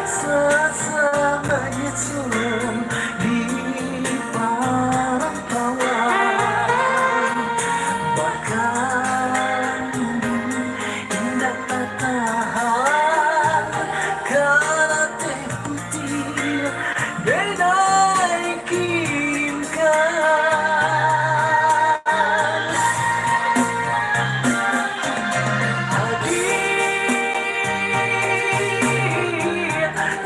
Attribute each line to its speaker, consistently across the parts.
Speaker 1: sesamanya sulung di perantauan, bahkan indah tak tahan karena teh putih dinaikinkan.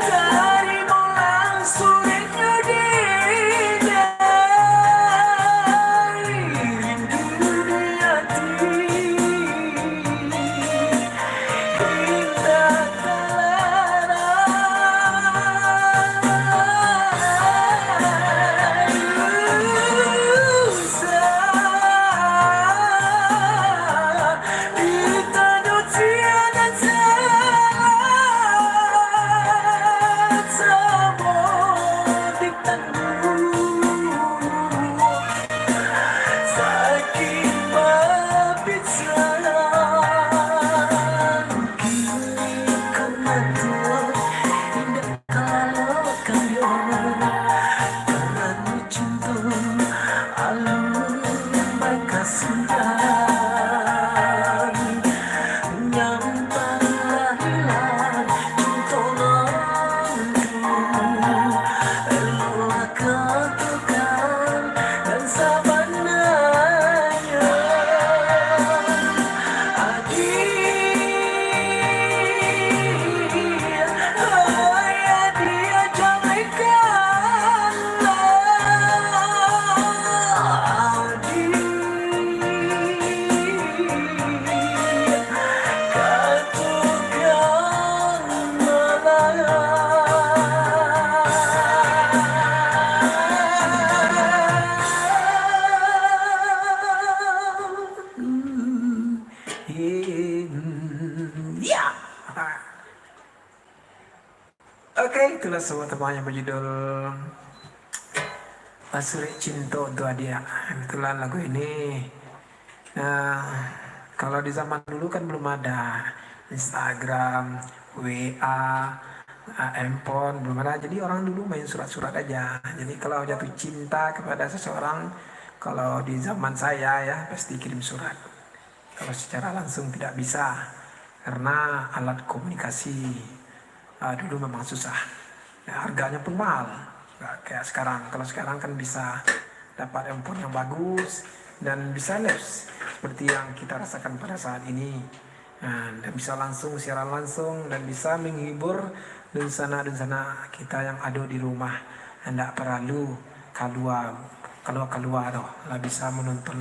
Speaker 1: Dari molang sulitnya didai dunia indah ya. Oke, itulah sebuah teman yang berjudul Pasuri Cinta Dua Dia. Itulah lagu ini. Nah, kalau di zaman dulu kan belum ada Instagram, WA, handphone, belum ada. Jadi orang dulu main surat-surat aja. Jadi kalau jatuh cinta kepada seseorang, kalau di zaman saya ya pasti kirim surat. Kalau secara langsung tidak bisa, karena alat komunikasi dulu memang susah. Ya, harganya pun mahal, nggak kayak sekarang. Kalau sekarang kan bisa dapat handphone yang bagus dan bisa live seperti yang kita rasakan pada saat ini. Nah, dan bisa langsung siaran langsung dan bisa menghibur dunsana kita yang ada di rumah. Tidak perlu keluar, lah bisa menonton.